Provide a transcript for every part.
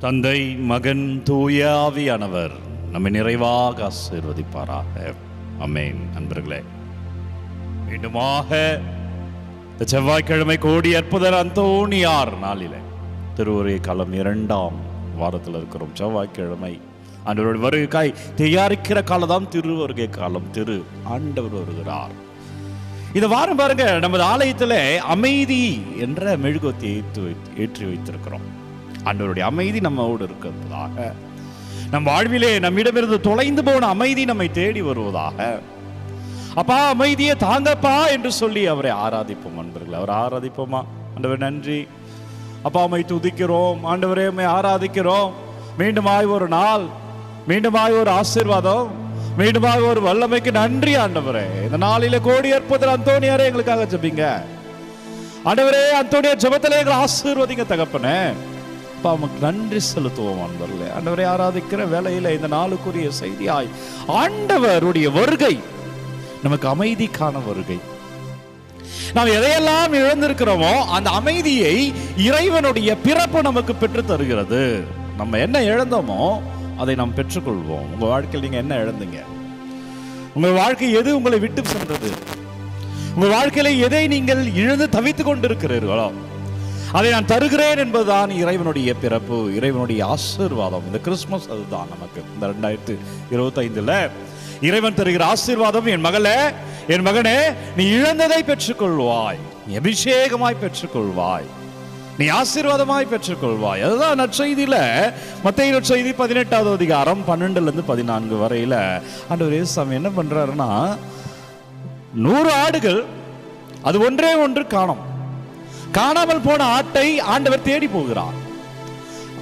தந்தை, மகன், தூய ஆவியானவர் நம்மை நிறைவாக ஆசீர்வதிப்பாராக. ஆமென். அன்பர்களே, மீண்டுமாக இந்த செவ்வாய்க்கிழமை கோடி அற்புதர் அந்தோணியார் நாளிலே திருவருகை காலம் 2ஆம் வாரத்தில் இருக்கிறோம். செவ்வாய்க்கிழமை ஆண்டவருடைய வருகைக்காய் தயாரிக்கிற காலம்தான் திருவருகை காலம். திரு ஆண்டவர் வருகிறார். இந்த வாரம் பாருங்க, நமது ஆலயத்தில் அமைதி என்ற மெழுகுவர்த்தியை ஏற்றி வைத்திருக்கிறோம். ஆண்டவருடைய அமைதி நம்மோடு இருக்கிறதாக, நம் வாழ்விலே நம்மிடமிருந்து தொலைந்து போன அமைதி நம்மை தேடி வருவதாக. அப்பா, அமைதியை தாங்கப்பா என்று சொல்லி அவரை ஆராதிப்போம். அன்பர்கள், அவரை ஆராதிப்போமா? ஆண்டவர் நன்றி அப்பா, அம்மை துதிக்கிறோம். ஆண்டவரே, அம்மை ஆராதிக்கிறோம். மீண்டுமாய் ஒரு நாள், மீண்டுமாய் ஒரு ஆசீர்வாதம், மீண்டுமாக ஒரு வல்லமைக்கு நன்றி ஆண்டவரே. இந்த நாளிலே கோடி அற்புதர் அந்தோணியாரே எங்களுக்காக ஜெபிங்க ஆண்டவரே. அந்தோணியார் ஜெபத்திலே எங்களை ஆசீர்வதிங்க தகப்பனே. அப்பா, நமக்கு நன்றி செலுத்துவோம் அன்பர்களே. ஆண்டவரை ஆராதிக்கிற வேளையில இந்த நாளுக்குரிய செய்தியாய் ஆண்டவருடைய வருகை நமக்கு அமைதிக்கான வருகை. நாம் எதையெல்லாம் இழந்திருக்கிறோமோ அந்த அமைதியை இறைவனுடைய பிறப்பு நமக்கு பெற்று தருகிறது. நம்ம என்ன இழந்தோமோ அதை நாம் பெற்றுக்கொள்வோம். உங்க வாழ்க்கையில் நீங்க என்ன இழந்தீங்க? உங்க வாழ்க்கை எது உங்களை விட்டு சென்றது? உங்க வாழ்க்கையில எதை நீங்கள் இழந்து தவித்துக் கொண்டிருக்கிறீர்களோ அதை நான் தருகிறேன் என்பதுதான் இறைவனுடைய பிறப்பு, இறைவனுடைய ஆசீர்வாதம். இந்த கிறிஸ்துமஸ் அதுதான் நமக்கு. இந்த 2025 இறைவன் தருகிற ஆசீர்வாதம், என் மகளே, என் மகனே, நீ இழந்ததை பெற்றுக்கொள்வாய், நீ அபிஷேகமாய் பெற்றுக்கொள்வாய், நீ ஆசீர்வாதமாய் பெற்றுக்கொள்வாய். அதுதான் நற்செய்தியில, மத்தேயு நற்செய்தி 18வது அதிகாரம் 12-14 வரையில ஆண்டவர் இயேசுசாமி என்ன பண்றாருன்னா, 100 ஆடுகள், அது ஒன்றே ஒன்று காணாமல் போன ஆட்டை ஆண்டவர் தேடி போகிறார்.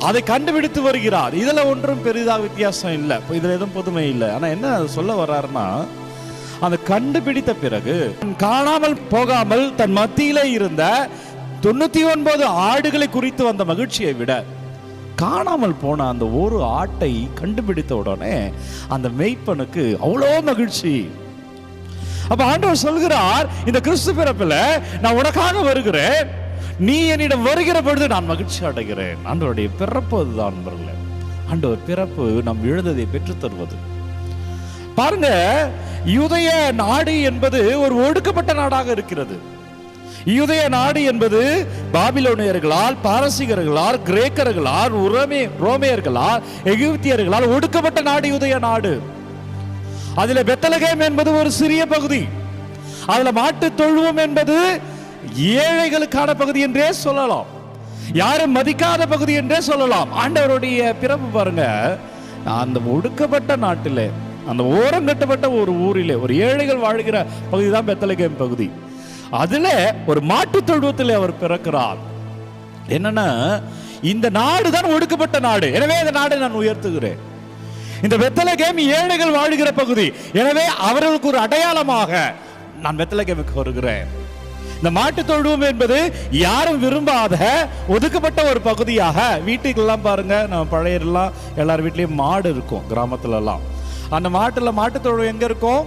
அதை கண்டுபிடித்து வருகிறார். இதுல ஒன்றும் பெரிதாக வித்தியாசம் இல்லை, இதுல எதுவும் புதுமை இல்லை. ஆனா என்ன சொல்ல வர்றாருன்னா, அந்த கண்டுபிடித்த பிறகு காணாமல் போகாமல் தன் மத்தியிலே இருந்த 99 ஆடுகளை குறித்து வந்த மகிழ்ச்சியை விட காணாமல் போன அந்த ஒரு ஆட்டை கண்டுபிடித்த உடனே அந்த மேய்ப்பனுக்கு அவ்வளோ மகிழ்ச்சி. அப்ப ஆண்டவர் சொல்கிறார், இந்த கிறிஸ்து பிறப்பில் நான் உனக்காக வருகிறேன், நீ என்னிடம் வருகிற பொழுது நான் மகிழ்ச்சி அடைகிறேன். ஆண்டவருடைய பிறப்பு அதுதான். ஆண்டவர் பிறப்பு நம் இழந்ததை பெற்று தருவது. பாருங்க, யூதேய நாடு என்பது ஒரு ஒடுக்கப்பட்ட நாடாக இருக்கிறது. யூதேய நாடு என்பது பாபிலோனியர்களால், பாரசீகர்களால், கிரேக்கர்களால், ரோமியர்களால், எகிப்தியர்களால் ஒடுக்கப்பட்ட நாடு யூதேய நாடு. அதுல பெத்லகேம் என்பது ஒரு சிறிய பகுதி. அதுல மாட்டு தொழுவம் என்பது ஏழைகளுக்கான பகுதி என்றே சொல்லலாம், யாரும் மதிக்காத பகுதி என்றே சொல்லலாம். ஆண்டவருடைய பிறப்பு பாருங்க, அந்த ஒடுக்கப்பட்ட நாட்டிலே, அந்த ஓரங்கட்டப்பட்ட ஒரு ஊரிலே, ஒரு ஏழைகள் வாழ்கிற பகுதி தான் பெத்லகேம் பகுதி. அதுல ஒரு மாட்டு தொழுவத்தில் அவர் பிறக்கிறார். என்னன்னா, இந்த நாடு தான் ஒடுக்கப்பட்ட நாடு, எனவே இந்த நாடை நான் உயர்த்துகிறேன். இந்த பெத்லகேம் ஏழைகள் வாழ்கிற பகுதி, எனவே அவர்களுக்கு ஒரு அடையாளமாக நான் பெத்லகேமுக்கு வருகிறேன். இந்த மாட்டு தொழுவம் என்பது யாரும் விரும்பாத ஒதுக்கப்பட்ட ஒரு பகுதியாக, வீட்டுக்கெல்லாம் பாருங்க, நம்ம பழைய எல்லார் வீட்லயும் மாடு இருக்கும் கிராமத்துல எல்லாம். அந்த மாட்டு தொழுவம் எங்க இருக்கும்?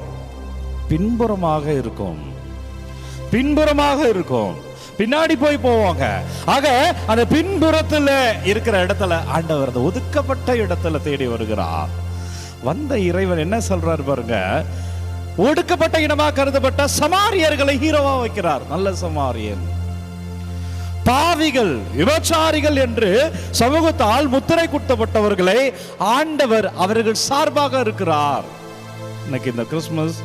பின்புறமாக இருக்கும், பின்புறமாக இருக்கும், பின்னாடி போய் போவாங்க. ஆக அந்த பின்புறத்துல இருக்கிற இடத்துல ஆண்டவர் அந்த ஒதுக்கப்பட்ட இடத்துல தேடி வருகிறார். வந்த இறைவன் என்ன சொல்றாரு பாருங்க, ஒடுக்கப்பட்ட இடமாக கருதப்பட்ட சமாரியர்களை ஹீரோவா வைக்கிறார். நல்ல சமாரியன், பாவிகள், விபச்சாரிகள் என்று சமூகத்தால் முத்திரை குத்தப்பட்டவர்களை ஆண்டவர் அவர்கள் சார்பாக இருக்கிறார். இன்னைக்கு இந்த கிறிஸ்துமஸ்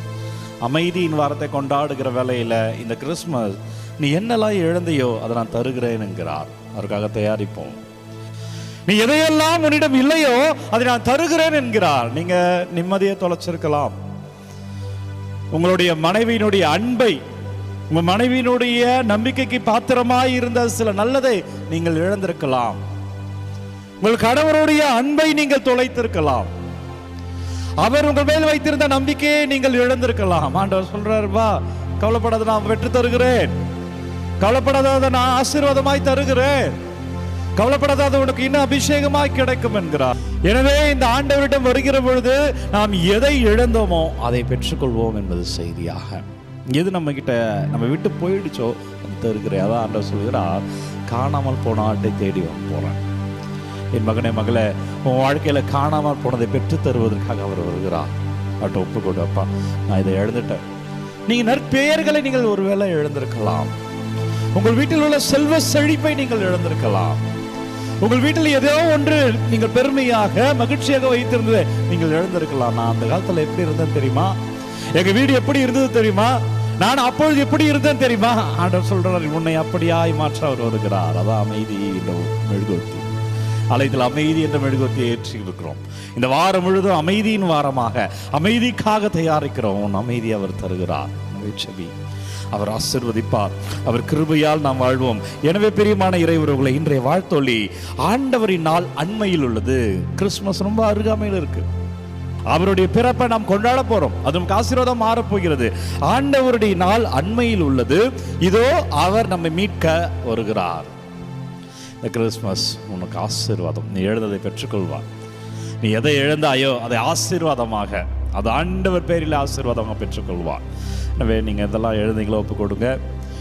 அமைதியின் வாரத்தை கொண்டாடுகிற வேளையில, இந்த கிறிஸ்துமஸ் நீ என்னெல்லாம் இழந்தையோ அதை நான் தருகிறேன் என்கிறார். அவருக்காக தயாரிப்போம். நீ எதையெல்லாம் உன்னிடம் இல்லையோ அதை நான் தருகிறேன் என்கிறார். நீங்க நிம்மதியை தொலைச்சிருக்கலாம், உங்களுடைய மனைவியினுடைய அன்பை, உங்க மனைவியினுடைய நம்பிக்கைக்கு பாத்திரமாய் இருந்த சில நல்லதை நீங்கள் இழந்திருக்கலாம், உங்கள் கணவருடைய அன்பை நீங்கள் தொலைத்திருக்கலாம், அவர் உங்கள் மேல் வைத்திருந்த நம்பிக்கையை நீங்கள் இழந்திருக்கலாம். ஆண்டவர் சொல்றாரு, வா, கவலைப்படாத, நான் பெற்று தருகிறேன், கவலைப்படாத, நான் ஆசீர்வாதமாய் தருகிறேன், கவலைப்படாத, உனக்கு இன்னும் அபிஷேகமாய் கிடைக்கும் என்கிறார். எனவே இந்த ஆண்டவரிடம் வருகிற பொழுது நாம் எதை இழந்தோமோ அதை பெற்றுக்கொள்வோம் என்பது செய்தியாக. எது நம்ம விட்டு போயிடுச்சோ அது தருகிறேன். அதான் ஆண்டவர் சொல்கிறார், காணாமல் போன ஆட்டை தேடி போறேன். என் மகனே மகளே, உன் வாழ்க்கையில் காணாமல் போனதை பெற்று தருவதற்காக அவர் வருகிறார். அவர்கிட்ட ஒப்பு கொடு. அப்பா, நான் இதை இழந்துட்டேன். நீங்கள் நற்பெயர்களை நீங்கள் ஒருவேளை இழந்திருக்கலாம். உங்கள் வீட்டில் உள்ள செல்வ செழிப்பை நீங்கள் இழந்திருக்கலாம். உங்கள் வீட்டில் ஏதோ ஒன்று நீங்கள் பெருமையாக மகிழ்ச்சியாக வைத்திருந்ததை நீங்கள் இழந்திருக்கலாம். நான் அந்த காலத்தில் எப்படி இருந்தேன் தெரியுமா? எங்க வீடு எப்படி இருந்தது தெரியுமா? நான் அப்பொழுது எப்படி இருந்தேன் தெரியுமா? ஆண்டவர் சொல்றார், உன்னை அப்படியாய் மாற்ற அவர் வருகிறார். அதான் அமைதி என்ற மெழுகுவர்த்தி. ஆலயத்தில் அமைதி என்ற மெழுகுவர்த்தியை ஏற்றி இருக்கிறோம். இந்த வாரம் முழுதும் அமைதியின் வாரமாக அமைதிக்காக தயாரிக்கிறோம். அமைதி அவர் தருகிறார். அவர் ஆசீர்வதிப்பார். அவர் கிருபையால் நாம் வாழ்வோம். எனவே பிரியமான இறையுறவுகளை, இன்றைய வாழ்த்தொலி ஆண்டவரின் நாள் அண்மையில் உள்ளது. கிறிஸ்துமஸ் ரொம்ப அருகாமையில் இருக்கு. அவருடைய பிறப்பை நாம் கொண்டாட போறோம். அது நமக்கு ஆசீர்வாதம் மாறப்போகிறது. ஆண்டவருடைய நாள் அண்மையில் உள்ளது. இதோ அவர் நம்மை மீட்க வருகிறார். இந்த கிறிஸ்துமஸ் உனக்கு ஆசீர்வாதம். நீ எழுந்ததை பெற்றுக்கொள்வார். நீ எதை எழுந்தாயோ அதை ஆசீர்வாதமாக, அது ஆண்டவர் பேரில் ஆசீர்வாதமாக பெற்றுக்கொள்வார். எனவே நீங்கள் இதெல்லாம் எழுந்தீங்களோ ஒப்பு கொடுங்க.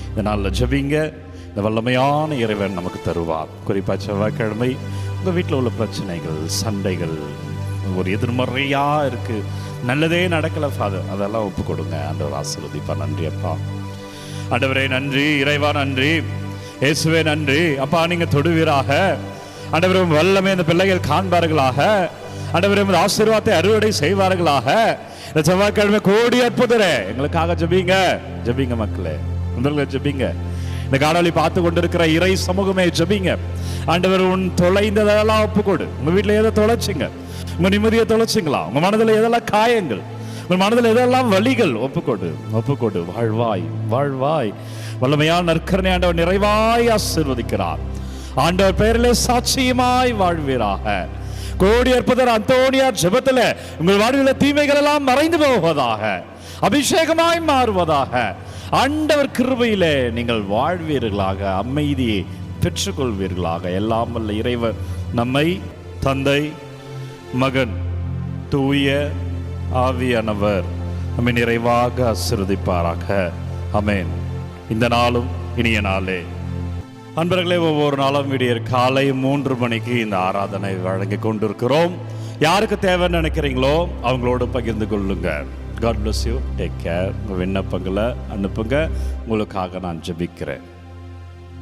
இந்த நாளில் ஜெபிங்க. இந்த வல்லமையான இறைவன் நமக்கு தருவார். குறிப்பாக செவ்வாய்க்கிழமை உங்கள் வீட்டில் உள்ள பிரச்சனைகள், சண்டைகள், ஒரு எதிர்மறையாக இருக்குது, நல்லதே நடக்கலை ஃபாதர், அதெல்லாம் ஒப்பு கொடுங்க. ஆண்டவர் ஆசீர்வதிப்பா. நன்றி அப்பா. ஆண்டவரே நன்றி. இறைவா நன்றி. இயேசுவே நன்றி. அப்பா, நீங்கள் தொடுவீராக. ஆண்டவரே வல்லமே இந்த பிள்ளைகள் காண்பார்களாக. ஆண்டவரே ஆசீர்வாதத்தை அறுவடை செய்வார்களாக. இந்த செவ்வாய்க்கிழமை கோடி அற்புதரே எங்களுக்காக ஜெபிங்க. ஜெபிங்க மக்களே, நண்பர்களே ஜெபிங்க. இந்த காணொலி பார்த்து கொண்டிருக்கிற இறை சமூகமே ஜெபிங்க. ஆண்டவர் உன் தொலைந்ததெல்லாம் ஒப்புக்கொடு. உங்க வீட்டில் எதை தொலைச்சிங்க? உங்க நிம்மதியை தொலைச்சிங்களா? உங்க மனதில் எதெல்லாம் காயங்கள், உங்க மனதில் எதெல்லாம் வலிகள், ஒப்புக்கொடு. ஒப்புக்கொடு. வாழ்வாய், வாழ்வாய். வல்லமையான நற்கருணை ஆண்டவர் நிறைவாய் ஆசீர்வதிக்கிறார். ஆண்டவர் பெயரிலே சாட்சியமாய் வாழ்வீராக. கோடி அற்புதர் அந்தோனியார் ஜெபத்தில் உங்கள் வாழ்வில் தீமைகள் எல்லாம் மறைந்து போவதாக, அபிஷேகமாய் மாறுவதாக. ஆண்டவர் கிருபையிலே நீங்கள் வாழ்வீர்களாக, அமைதியை பெற்றுக்கொள்வீர்களாக. எல்லாம் வல்ல இறைவர் நம்மை தந்தை, மகன், தூய ஆவியானவர் நம்மை நிறைவாக ஆசீர்வதிப்பாராக. ஆமென். இந்த நாளும் இனிய நாளே. அன்பர்களே, ஒவ்வொரு நாளும் விடியற் காலை 3 மணிக்கு இந்த ஆராதனை வழங்கி கொண்டிருக்கிறோம். யாருக்கு தேவைன்னு நினைக்கிறீங்களோ அவங்களோட பகிர்ந்து கொள்ளுங்க. God bless you. Take care. விண்ணப்பங்களை அனுப்புங்க. உங்களுக்காக நான் ஜெபிக்கிறேன்.